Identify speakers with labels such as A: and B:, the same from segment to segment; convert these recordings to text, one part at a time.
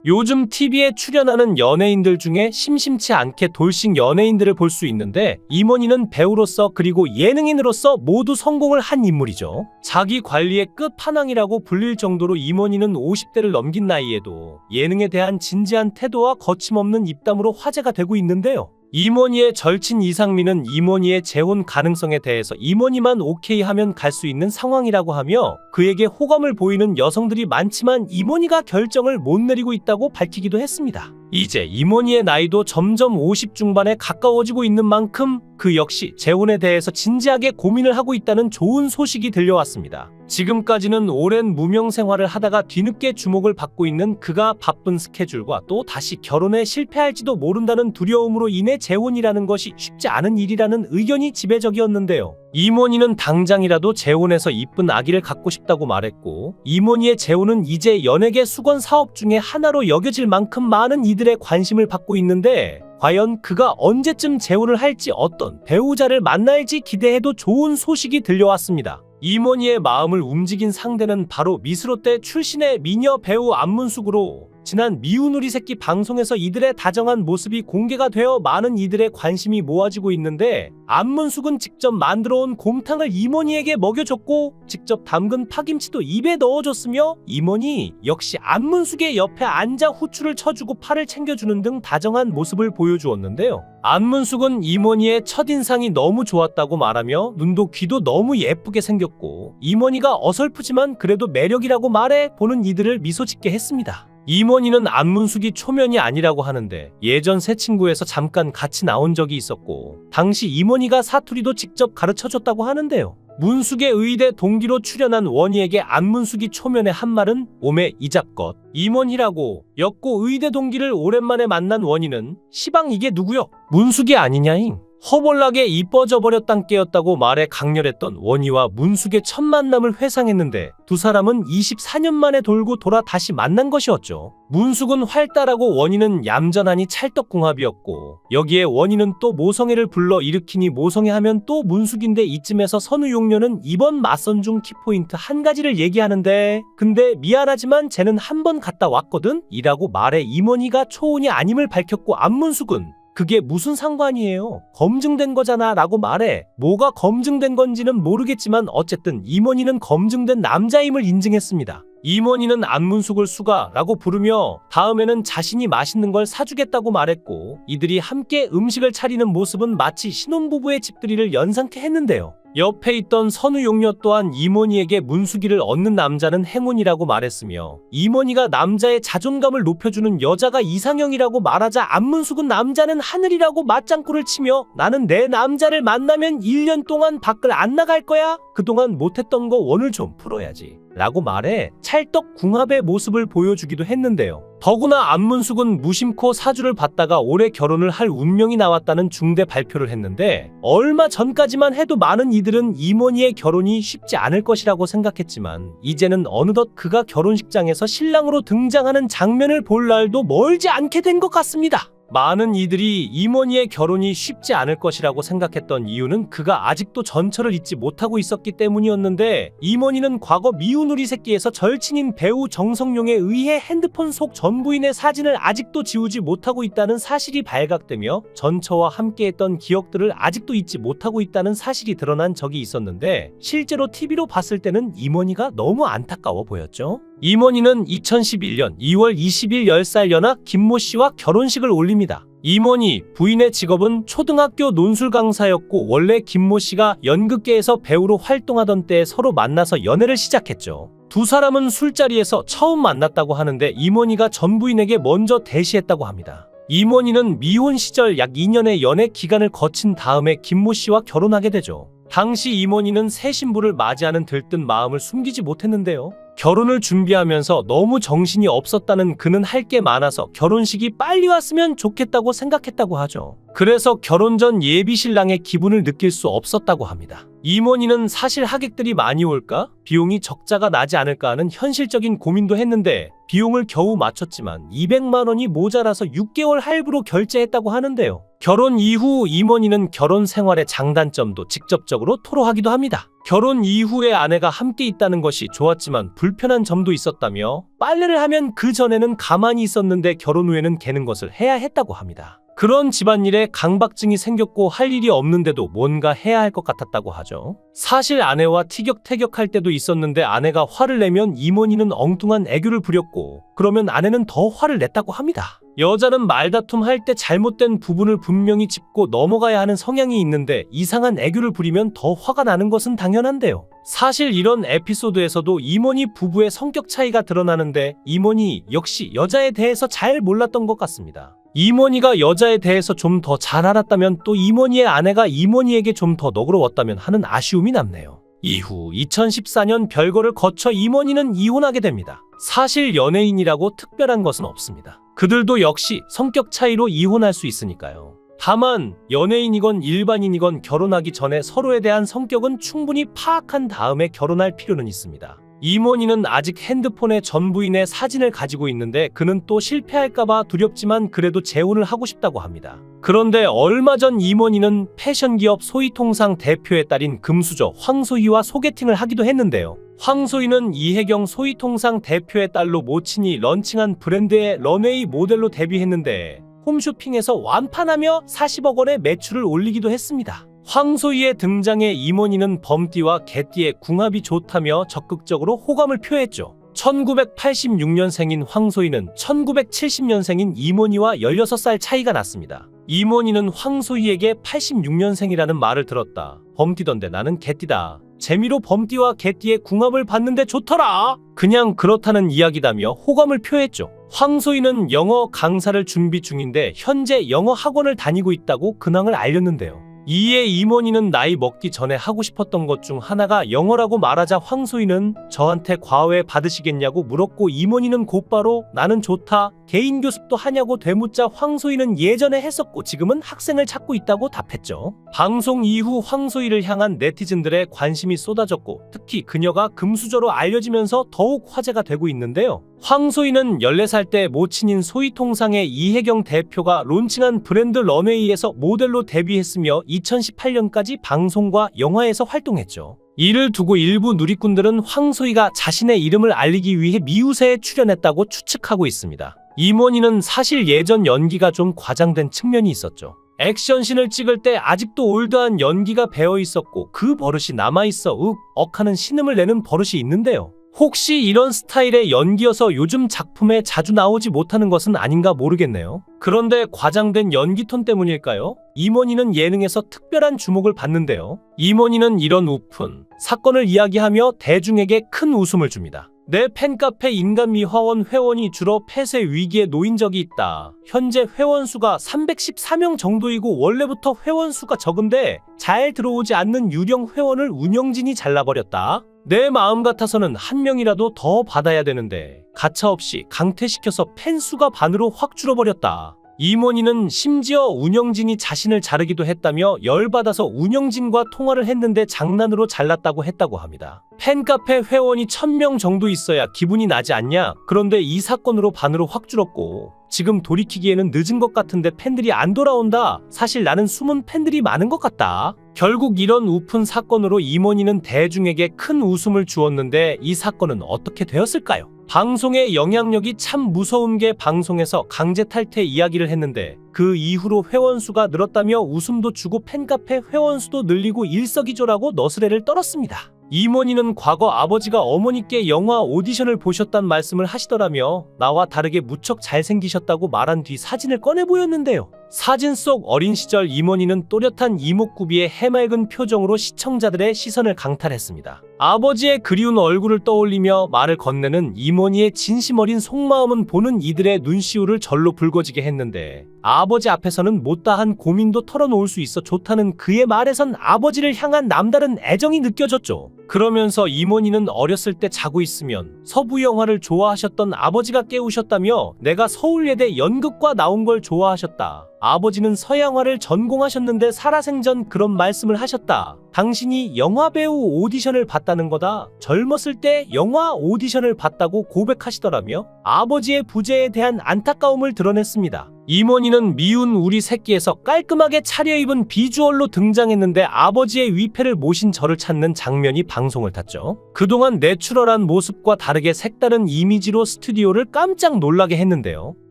A: 요즘 TV에 출연하는 연예인들 중에 심심치 않게 돌싱 연예인들을 볼 수 있는데 이모니는 배우로서 그리고 예능인으로서 모두 성공을 한 인물이죠. 자기 관리의 끝판왕이라고 불릴 정도로 이모니는 50대를 넘긴 나이에도 예능에 대한 진지한 태도와 거침없는 입담으로 화제가 되고 있는데요. 이모니의 절친 이상민은 이모니의 재혼 가능성에 대해서 이모니만 오케이 하면 갈 수 있는 상황이라고 하며 그에게 호감을 보이는 여성들이 많지만 이모니가 결정을 못 내리고 있다고 밝히기도 했습니다. 이제 이모니의 나이도 점점 50 중반에 가까워지고 있는 만큼 그 역시 재혼에 대해서 진지하게 고민을 하고 있다는 좋은 소식이 들려왔습니다. 지금까지는 오랜 무명 생활을 하다가 뒤늦게 주목을 받고 있는 그가 바쁜 스케줄과 또 다시 결혼에 실패할지도 모른다는 두려움으로 인해 재혼이라는 것이 쉽지 않은 일이라는 의견이 지배적이었는데요. 이모니는 당장이라도 재혼해서 이쁜 아기를 갖고 싶다고 말했고 이모니의 재혼은 이제 연예계 수건 사업 중에 하나로 여겨질 만큼 많은 이들의 관심을 받고 있는데 과연 그가 언제쯤 재혼을 할지 어떤 배우자를 만날지 기대해도 좋은 소식이 들려왔습니다. 이모니의 마음을 움직인 상대는 바로 미스롯데 출신의 미녀 배우 안문숙으로 지난 미운 우리 새끼 방송에서 이들의 다정한 모습이 공개가 되어 많은 이들의 관심이 모아지고 있는데 안문숙은 직접 만들어온 곰탕을 이모니에게 먹여줬고 직접 담근 파김치도 입에 넣어줬으며 이모니 역시 안문숙의 옆에 앉아 후추를 쳐주고 팔을 챙겨주는 등 다정한 모습을 보여주었는데요. 안문숙은 이모니의 첫인상이 너무 좋았다고 말하며 눈도 귀도 너무 예쁘게 생겼고 이모니가 어설프지만 그래도 매력이라고 말해 보는 이들을 미소 짓게 했습니다. 이모니는 안문숙이 초면이 아니라고 하는데 예전 새 친구에서 잠깐 같이 나온 적이 있었고 당시 이모니가 사투리도 직접 가르쳐줬다고 하는데요. 문숙의 의대 동기로 출연한 원희에게 안문숙이 초면에 한 말은 오메 이잡것 이모니라고 였고 의대 동기를 오랜만에 만난 원희는 시방 이게 누구여? 문숙이 아니냐잉? 허벌나게 이뻐져 버렸단 깨였다고 말해 강렬했던 원희와 문숙의 첫 만남을 회상했는데 두 사람은 24년 만에 돌고 돌아 다시 만난 것이었죠. 문숙은 활달하고 원희는 얌전하니 찰떡궁합이었고 여기에 원희는 또 모성애를 불러 일으키니 모성애 하면 또 문숙인데 이쯤에서 선우용녀는 이번 맞선 중 키포인트 한 가지를 얘기하는데 근데 미안하지만 쟤는 한 번 갔다 왔거든? 이라고 말해 이모니가 초혼이 아님을 밝혔고 안문숙은 그게 무슨 상관이에요? 검증된 거잖아 라고 말해 뭐가 검증된 건지는 모르겠지만 어쨌든 이모니는 검증된 남자임을 인증했습니다. 이모니는 안문숙을 수가라고 부르며 다음에는 자신이 맛있는 걸 사주겠다고 말했고 이들이 함께 음식을 차리는 모습은 마치 신혼부부의 집들이를 연상케 했는데요. 옆에 있던 선우용녀 또한 이모니에게 문숙이를 얻는 남자는 행운이라고 말했으며 이모니가 남자의 자존감을 높여주는 여자가 이상형이라고 말하자 안문숙은 남자는 하늘이라고 맞장구를 치며 나는 내 남자를 만나면 1년 동안 밖을 안 나갈 거야. 그동안 못했던 거 오늘 좀 풀어야지 라고 말해 찰떡궁합의 모습을 보여주기도 했는데요. 더구나 안문숙은 무심코 사주를 받다가 올해 결혼을 할 운명이 나왔다는 중대 발표를 했는데 얼마 전까지만 해도 많은 이들은 이모니의 결혼이 쉽지 않을 것이라고 생각했지만 이제는 어느덧 그가 결혼식장에서 신랑으로 등장하는 장면을 볼 날도 멀지 않게 된 것 같습니다. 많은 이들이 이모니의 결혼이 쉽지 않을 것이라고 생각했던 이유는 그가 아직도 전철을 잊지 못하고 있었기 때문이었는데 이모니는 과거 미운 우리 새끼에서 절친인 배우 정성용에 의해 핸드폰 속 전 부인의 사진을 아직도 지우지 못하고 있다는 사실이 발각되며 전처와 함께했던 기억들을 아직도 잊지 못하고 있다는 사실이 드러난 적이 있었는데 실제로 TV로 봤을 때는 이모니가 너무 안타까워 보였죠. 이모니는 2011년 2월 20일 10살 연하 김모 씨와 결혼식을 올립니다. 이모니 부인의 직업은 초등학교 논술 강사였고 원래 김모 씨가 연극계에서 배우로 활동하던 때에 서로 만나서 연애를 시작했죠. 두 사람은 술자리에서 처음 만났다고 하는데 이모니가 전 부인에게 먼저 대시했다고 합니다. 이모니는 미혼 시절 약 2년의 연애 기간을 거친 다음에 김모 씨와 결혼하게 되죠. 당시 이모니는 새 신부를 맞이하는 들뜬 마음을 숨기지 못했는데요. 결혼을 준비하면서 너무 정신이 없었다는 그는 할 게 많아서 결혼식이 빨리 왔으면 좋겠다고 생각했다고 하죠. 그래서 결혼 전 예비 신랑의 기분을 느낄 수 없었다고 합니다. 이모니는 사실 하객들이 많이 올까? 비용이 적자가 나지 않을까 하는 현실적인 고민도 했는데 비용을 겨우 맞췄지만 200만 원이 모자라서 6개월 할부로 결제했다고 하는데요. 결혼 이후 이모니는 결혼 생활의 장단점도 직접적으로 토로하기도 합니다. 결혼 이후에 아내가 함께 있다는 것이 좋았지만 불편한 점도 있었다며 빨래를 하면 그 전에는 가만히 있었는데 결혼 후에는 개는 것을 해야 했다고 합니다. 그런 집안일에 강박증이 생겼고 할 일이 없는데도 뭔가 해야 할 것 같았다고 하죠. 사실 아내와 티격태격할 때도 있었는데 아내가 화를 내면 이모니는 엉뚱한 애교를 부렸고 그러면 아내는 더 화를 냈다고 합니다. 여자는 말다툼 할 때 잘못된 부분을 분명히 짚고 넘어가야 하는 성향이 있는데 이상한 애교를 부리면 더 화가 나는 것은 당연한데요. 사실 이런 에피소드에서도 이모니 부부의 성격 차이가 드러나는데 이모니 역시 여자에 대해서 잘 몰랐던 것 같습니다. 이모니가 여자에 대해서 좀 더 잘 알았다면 또 이모니의 아내가 이모니에게 좀 더 너그러웠다면 하는 아쉬움이 남네요. 이후 2014년 별거를 거쳐 이모니는 이혼하게 됩니다. 사실 연예인이라고 특별한 것은 없습니다. 그들도 역시 성격 차이로 이혼할 수 있으니까요. 다만 연예인이건 일반인이건 결혼하기 전에 서로에 대한 성격은 충분히 파악한 다음에 결혼할 필요는 있습니다. 이모니는 아직 핸드폰에 전 부인의 사진을 가지고 있는데 그는 또 실패할까봐 두렵지만 그래도 재혼을 하고 싶다고 합니다. 그런데 얼마 전 이모니는 패션기업 소희통상 대표의 딸인 금수저 황소희와 소개팅을 하기도 했는데요. 황소희는 이혜경 소희통상 대표의 딸로 모친이 런칭한 브랜드의 런웨이 모델로 데뷔했는데 홈쇼핑에서 완판하며 40억 원의 매출을 올리기도 했습니다. 황소희의 등장에 이모니는 범띠와 개띠의 궁합이 좋다며 적극적으로 호감을 표했죠. 1986년생인 황소희는 1970년생인 이모니와 16살 차이가 났습니다. 이모니는 황소희에게 86년생이라는 말을 들었다. 범띠던데 나는 개띠다. 재미로 범띠와 개띠의 궁합을 봤는데 좋더라. 그냥 그렇다는 이야기다며 호감을 표했죠. 황소희는 영어 강사를 준비 중인데 현재 영어 학원을 다니고 있다고 근황을 알렸는데요. 이에 이모니는 나이 먹기 전에 하고 싶었던 것 중 하나가 영어라고 말하자 황소희는 저한테 과외 받으시겠냐고 물었고 이모니는 곧바로 나는 좋다. 개인 교습도 하냐고 되묻자 황소희는 예전에 했었고 지금은 학생을 찾고 있다고 답했죠. 방송 이후 황소희를 향한 네티즌들의 관심이 쏟아졌고 특히 그녀가 금수저로 알려지면서 더욱 화제가 되고 있는데요. 황소희는 14살 때 모친인 소희통상의 이혜경 대표가 론칭한 브랜드 런웨이에서 모델로 데뷔했으며 2018년까지 방송과 영화에서 활동했죠. 이를 두고 일부 누리꾼들은 황소희가 자신의 이름을 알리기 위해 미우새에 출연했다고 추측하고 있습니다. 이모니는 사실 예전 연기가 좀 과장된 측면이 있었죠. 액션씬을 찍을 때 아직도 올드한 연기가 배어 있었고 그 버릇이 남아있어 억하는 신음을 내는 버릇이 있는데요. 혹시 이런 스타일의 연기여서 요즘 작품에 자주 나오지 못하는 것은 아닌가 모르겠네요. 그런데 과장된 연기 톤 때문일까요? 이모니는 예능에서 특별한 주목을 받는데요. 이모니는 이런 오픈 사건을 이야기하며 대중에게 큰 웃음을 줍니다. 내 팬카페 인간미화원 회원이 줄어 폐쇄 위기에 놓인 적이 있다. 현재 회원 수가 314명 정도이고 원래부터 회원 수가 적은데 잘 들어오지 않는 유령 회원을 운영진이 잘라버렸다. 내 마음 같아서는 한 명이라도 더 받아야 되는데 가차없이 강퇴시켜서 팬 수가 반으로 확 줄어버렸다. 이모니는 심지어 운영진이 자신을 자르기도 했다며 열받아서 운영진과 통화를 했는데 장난으로 잘랐다고 했다고 합니다. 팬카페 회원이 1000명 정도 있어야 기분이 나지 않냐? 그런데 이 사건으로 반으로 확 줄었고 지금 돌이키기에는 늦은 것 같은데 팬들이 안 돌아온다. 사실 나는 숨은 팬들이 많은 것 같다. 결국 이런 우픈 사건으로 이모니는 대중에게 큰 웃음을 주었는데 이 사건은 어떻게 되었을까요? 방송의 영향력이 참 무서운 게 방송에서 강제 탈퇴 이야기를 했는데 그 이후로 회원수가 늘었다며 웃음도 주고 팬카페 회원수도 늘리고 일석이조라고 너스레를 떨었습니다. 이모니는 과거 아버지가 어머니께 영화 오디션을 보셨단 말씀을 하시더라며 나와 다르게 무척 잘생기셨다고 말한 뒤 사진을 꺼내 보였는데요. 사진 속 어린 시절 이모니는 또렷한 이목구비의 해맑은 표정으로 시청자들의 시선을 강탈했습니다. 아버지의 그리운 얼굴을 떠올리며 말을 건네는 이모니의 진심 어린 속마음은 보는 이들의 눈시울을 절로 붉어지게 했는데 아버지 앞에서는 못다한 고민도 털어놓을 수 있어 좋다는 그의 말에선 아버지를 향한 남다른 애정이 느껴졌죠. 그러면서 이모니는 어렸을 때 자고 있으면 서부 영화를 좋아하셨던 아버지가 깨우셨다며 내가 서울예대 연극과 나온 걸 좋아하셨다. 아버지는 서양화를 전공하셨는데 살아생전 그런 말씀을 하셨다. 당신이 영화배우 오디션을 봤다는 거다. 젊었을 때 영화 오디션을 봤다고 고백하시더라며 아버지의 부재에 대한 안타까움을 드러냈습니다. 이모니는 미운 우리 새끼에서 깔끔하게 차려입은 비주얼로 등장했는데 아버지의 위패를 모신 저를 찾는 장면이 방송을 탔죠. 그동안 내추럴한 모습과 다르게 색다른 이미지로 스튜디오를 깜짝 놀라게 했는데요.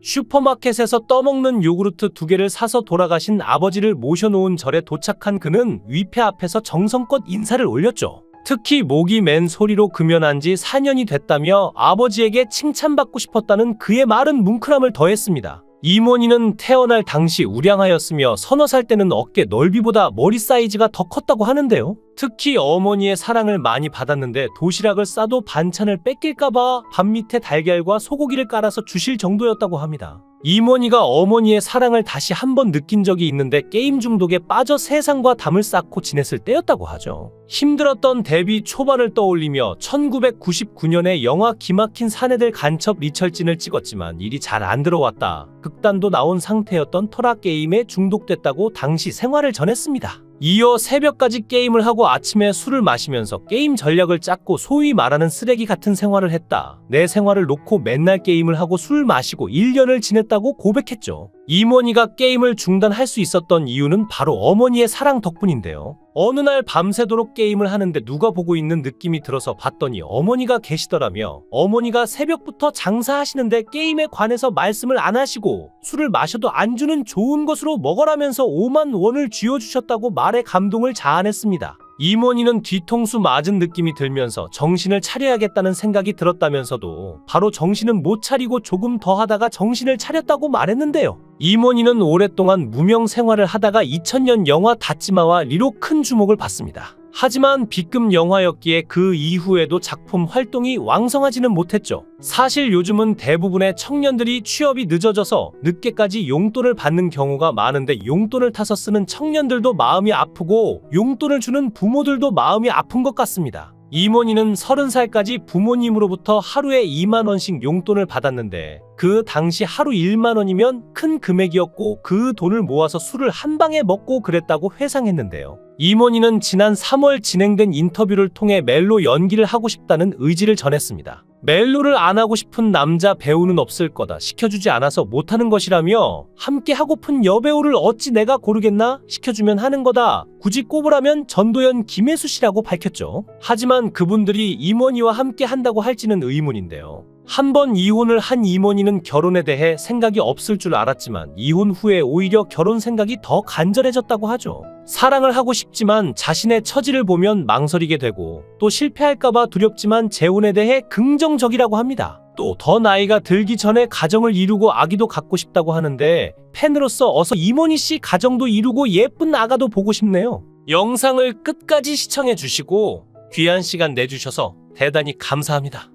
A: 슈퍼마켓에서 떠먹는 요구르트 2개를 사서 돌아가신 아버지를 모셔놓은 절에 도착한 그는 위패 앞에서 정성껏 인사를 올렸죠. 특히 목이 맨 소리로 금연한 지 4년이 됐다며 아버지에게 칭찬받고 싶었다는 그의 말은 뭉클함을 더했습니다. 이모니는 태어날 당시 우량하였으며 서너 살 때는 어깨 넓이보다 머리 사이즈가 더 컸다고 하는데요. 특히 어머니의 사랑을 많이 받았는데 도시락을 싸도 반찬을 뺏길까봐 밥 밑에 달걀과 소고기를 깔아서 주실 정도였다고 합니다. 이모니가 어머니의 사랑을 다시 한번 느낀 적이 있는데 게임 중독에 빠져 세상과 담을 쌓고 지냈을 때였다고 하죠. 힘들었던 데뷔 초반을 떠올리며 1999년에 영화 기막힌 사내들 간첩 리철진을 찍었지만 일이 잘 안 들어왔다. 극단도 나온 상태였던 터라 게임에 중독됐다고 당시 생활을 전했습니다. 이어 새벽까지 게임을 하고 아침에 술을 마시면서 게임 전략을 짰고 소위 말하는 쓰레기 같은 생활을 했다. 내 생활을 놓고 맨날 게임을 하고 술 마시고 1년을 지냈다고 고백했죠. 이모니가 게임을 중단할 수 있었던 이유는 바로 어머니의 사랑 덕분인데요. 어느 날 밤새도록 게임을 하는데 누가 보고 있는 느낌이 들어서 봤더니 어머니가 계시더라며 어머니가 새벽부터 장사하시는데 게임에 관해서 말씀을 안 하시고 술을 마셔도 안주는 좋은 것으로 먹으라면서 5만 원을 쥐어주셨다고 말에 감동을 자아냈습니다. 이모니는 뒤통수 맞은 느낌이 들면서 정신을 차려야겠다는 생각이 들었다면서도 바로 정신은 못 차리고 조금 더 하다가 정신을 차렸다고 말했는데요. 이모니는 오랫동안 무명 생활을 하다가 2000년 영화 닫지마와 리로 큰 주목을 받습니다. 하지만 B급 영화였기에 그 이후에도 작품 활동이 왕성하지는 못했죠. 사실 요즘은 대부분의 청년들이 취업이 늦어져서 늦게까지 용돈을 받는 경우가 많은데 용돈을 타서 쓰는 청년들도 마음이 아프고 용돈을 주는 부모들도 마음이 아픈 것 같습니다. 이모니는 30살까지 부모님으로부터 하루에 2만 원씩 용돈을 받았는데 그 당시 하루 1만 원이면 큰 금액이었고 그 돈을 모아서 술을 한 방에 먹고 그랬다고 회상했는데요. 이모니는 지난 3월 진행된 인터뷰를 통해 멜로 연기를 하고 싶다는 의지를 전했습니다. 멜로를 안 하고 싶은 남자 배우는 없을 거다. 시켜주지 않아서 못하는 것이라며 함께 하고픈 여배우를 어찌 내가 고르겠나? 시켜주면 하는 거다. 굳이 꼽으라면 전도연, 김혜수 씨라고 밝혔죠. 하지만 그분들이 이모니와 함께 한다고 할지는 의문인데요. 한 번 이혼을 한 이모니는 결혼에 대해 생각이 없을 줄 알았지만 이혼 후에 오히려 결혼 생각이 더 간절해졌다고 하죠. 사랑을 하고 싶지만 자신의 처지를 보면 망설이게 되고 또 실패할까봐 두렵지만 재혼에 대해 긍정적이라고 합니다. 또 더 나이가 들기 전에 가정을 이루고 아기도 갖고 싶다고 하는데 팬으로서 어서 이모니 씨 가정도 이루고 예쁜 아가도 보고 싶네요. 영상을 끝까지 시청해 주시고 귀한 시간 내주셔서 대단히 감사합니다.